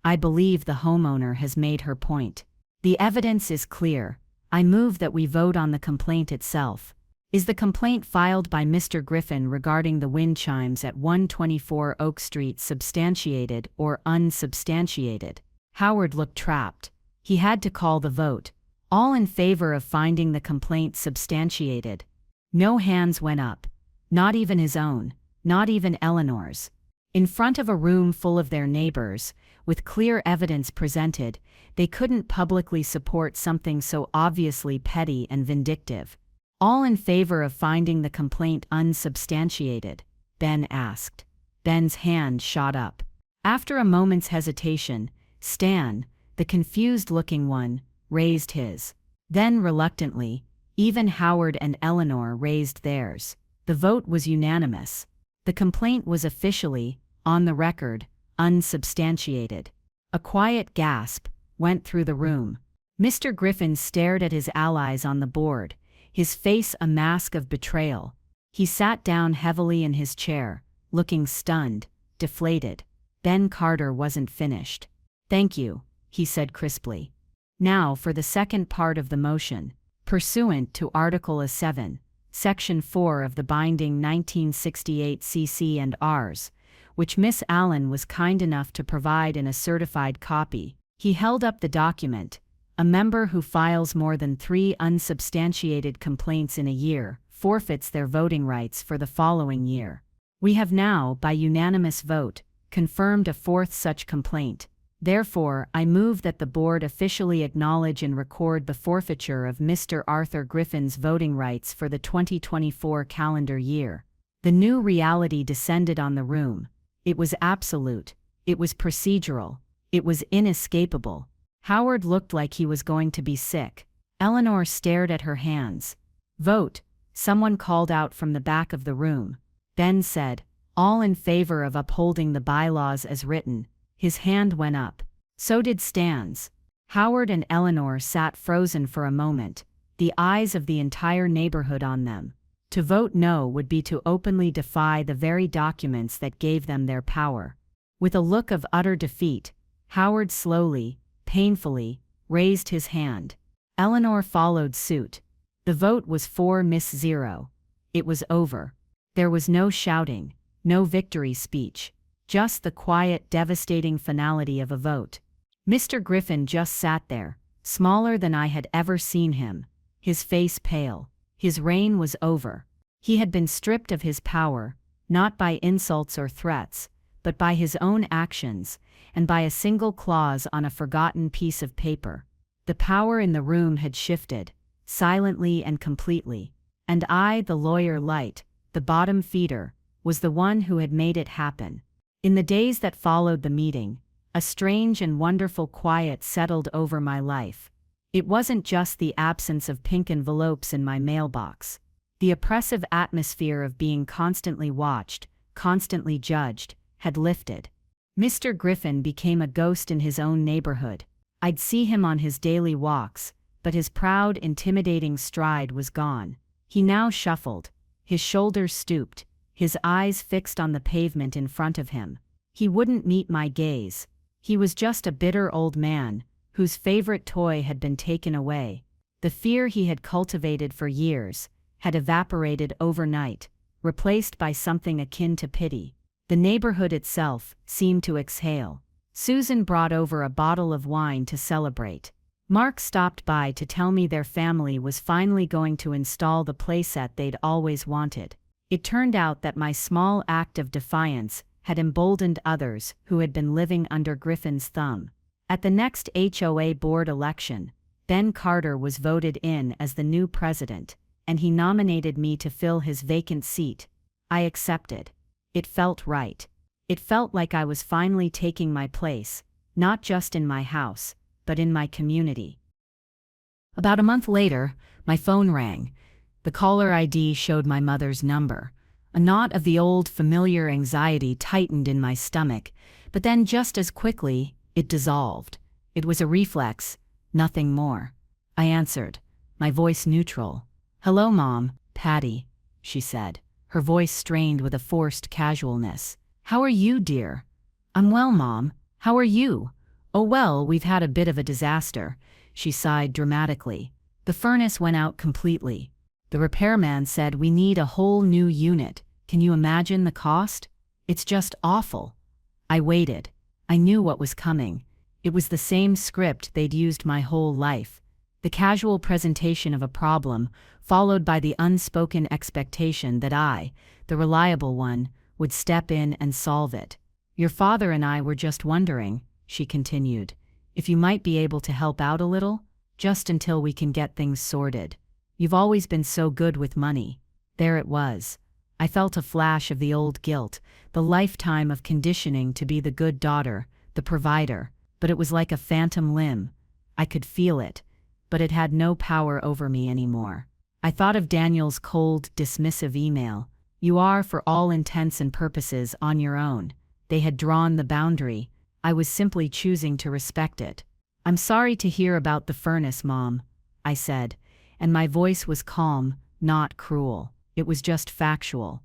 "I believe the homeowner has made her point. The evidence is clear. I move that we vote on the complaint itself. Is the complaint filed by Mr. Griffin regarding the wind chimes at 124 Oak Street substantiated or unsubstantiated?" Howard looked trapped. He had to call the vote. All in favor of finding the complaint substantiated. No hands went up. Not even his own. Not even Eleanor's. In front of a room full of their neighbors, with clear evidence presented, they couldn't publicly support something so obviously petty and vindictive. "All in favor of finding the complaint unsubstantiated?" Ben asked. Ben's hand shot up. After a moment's hesitation, Stan, the confused-looking one, raised his. Then reluctantly, even Howard and Eleanor raised theirs. The vote was unanimous. The complaint was officially, on the record, unsubstantiated. A quiet gasp went through the room. Mr. Griffin stared at his allies on the board, his face a mask of betrayal. He sat down heavily in his chair, looking stunned, deflated. Ben Carter wasn't finished. "Thank you," he said crisply. "Now for the second part of the motion. Pursuant to Article 7, Section 4 of the binding 1968 CC&Rs, which Miss Allen was kind enough to provide in a certified copy." He held up the document. "A member who files more than 3 unsubstantiated complaints in a year forfeits their voting rights for the following year. We have now, by unanimous vote, confirmed a fourth such complaint. Therefore, I move that the board officially acknowledge and record the forfeiture of Mr. Arthur Griffin's voting rights for the 2024 calendar year." The new reality descended on the room. It was absolute. It was procedural. It was inescapable. Howard looked like he was going to be sick. Eleanor stared at her hands. "Vote," someone called out from the back of the room. Ben said, "All in favor of upholding the bylaws as written." His hand went up. So did Stan's. Howard and Eleanor sat frozen for a moment, the eyes of the entire neighborhood on them. To vote no would be to openly defy the very documents that gave them their power. With a look of utter defeat, Howard slowly, painfully, raised his hand. Eleanor followed suit. The vote was 4-0. It was over. There was no shouting, no victory speech, just the quiet, devastating finality of a vote. Mr. Griffin just sat there, smaller than I had ever seen him, his face pale. His reign was over. He had been stripped of his power, not by insults or threats, but by his own actions, and by a single clause on a forgotten piece of paper. The power in the room had shifted, silently and completely, and I, the lawyer-lite, the bottom feeder, was the one who had made it happen. In the days that followed the meeting, a strange and wonderful quiet settled over my life. It wasn't just the absence of pink envelopes in my mailbox. The oppressive atmosphere of being constantly watched, constantly judged, had lifted. Mr. Griffin became a ghost in his own neighborhood. I'd see him on his daily walks, but his proud, intimidating stride was gone. He now shuffled, his shoulders stooped, his eyes fixed on the pavement in front of him. He wouldn't meet my gaze. He was just a bitter old man, whose favorite toy had been taken away. The fear he had cultivated for years had evaporated overnight, replaced by something akin to pity. The neighborhood itself seemed to exhale. Susan brought over a bottle of wine to celebrate. Mark stopped by to tell me their family was finally going to install the playset they'd always wanted. It turned out that my small act of defiance had emboldened others who had been living under Griffin's thumb. At the next HOA board election, Ben Carter was voted in as the new president, and he nominated me to fill his vacant seat. I accepted. It felt right. It felt like I was finally taking my place, not just in my house, but in my community. About a month later, my phone rang. The caller ID showed my mother's number. A knot of the old familiar anxiety tightened in my stomach, but then just as quickly, it dissolved. It was a reflex, nothing more. I answered, my voice neutral. "Hello, Mom, Patty," she said, her voice strained with a forced casualness. "How are you, dear?" "I'm well, Mom. How are you?" "Oh well, we've had a bit of a disaster," she sighed dramatically. "The furnace went out completely. The repairman said we need a whole new unit. Can you imagine the cost? It's just awful." I waited. I knew what was coming. It was the same script they'd used my whole life. The casual presentation of a problem, followed by the unspoken expectation that I, the reliable one, would step in and solve it. "Your father and I were just wondering," she continued, "if you might be able to help out a little, just until we can get things sorted. You've always been so good with money." There it was. I felt a flash of the old guilt, the lifetime of conditioning to be the good daughter, the provider, but it was like a phantom limb. I could feel it, but it had no power over me anymore. I thought of Daniel's cold, dismissive email. "You are, for all intents and purposes, on your own." They had drawn the boundary. I was simply choosing to respect it. "I'm sorry to hear about the furnace, Mom," I said, and my voice was calm, not cruel. It was just factual.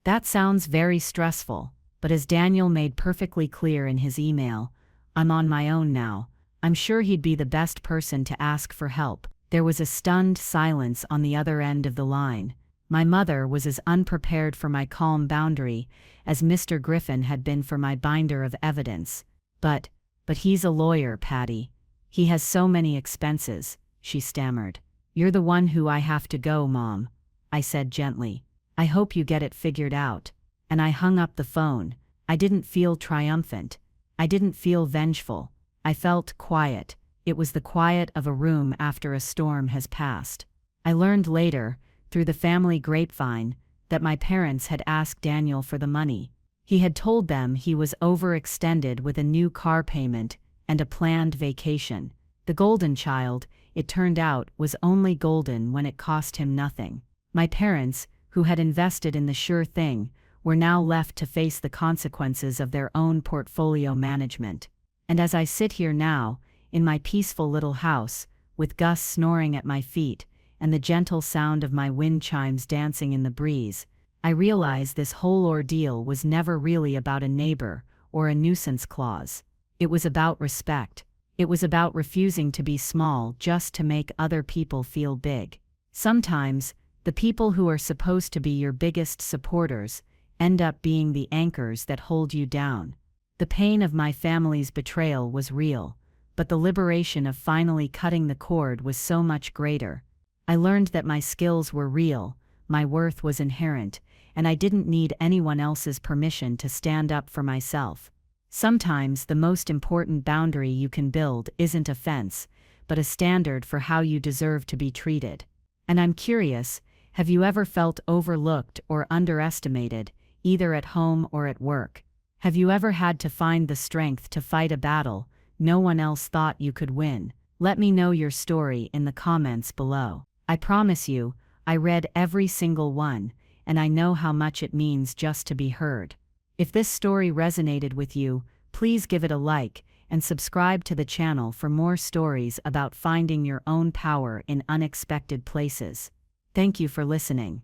"That sounds very stressful, but as Daniel made perfectly clear in his email, I'm on my own now. I'm sure he'd be the best person to ask for help." There was a stunned silence on the other end of the line. My mother was as unprepared for my calm boundary as Mr. Griffin had been for my binder of evidence. But he's a lawyer, Patty. He has so many expenses," she stammered. "You're the one who I have to go, Mom," I said gently. "I hope you get it figured out." And I hung up the phone. I didn't feel triumphant. I didn't feel vengeful. I felt quiet. It was the quiet of a room after a storm has passed. I learned later, through the family grapevine, that my parents had asked Daniel for the money. He had told them he was overextended with a new car payment and a planned vacation. The golden child, it turned out, was only golden when it cost him nothing. My parents, who had invested in the sure thing, were now left to face the consequences of their own portfolio management. And as I sit here now, in my peaceful little house, with Gus snoring at my feet, and the gentle sound of my wind chimes dancing in the breeze, I realize this whole ordeal was never really about a neighbor or a nuisance clause. It was about respect. It was about refusing to be small just to make other people feel big. Sometimes, the people who are supposed to be your biggest supporters end up being the anchors that hold you down. The pain of my family's betrayal was real, but the liberation of finally cutting the cord was so much greater. I learned that my skills were real, my worth was inherent, and I didn't need anyone else's permission to stand up for myself. Sometimes the most important boundary you can build isn't a fence, but a standard for how you deserve to be treated. And I'm curious, have you ever felt overlooked or underestimated, either at home or at work? Have you ever had to find the strength to fight a battle no one else thought you could win? Let me know your story in the comments below. I promise you, I read every single one, and I know how much it means just to be heard. If this story resonated with you, please give it a like and subscribe to the channel for more stories about finding your own power in unexpected places. Thank you for listening.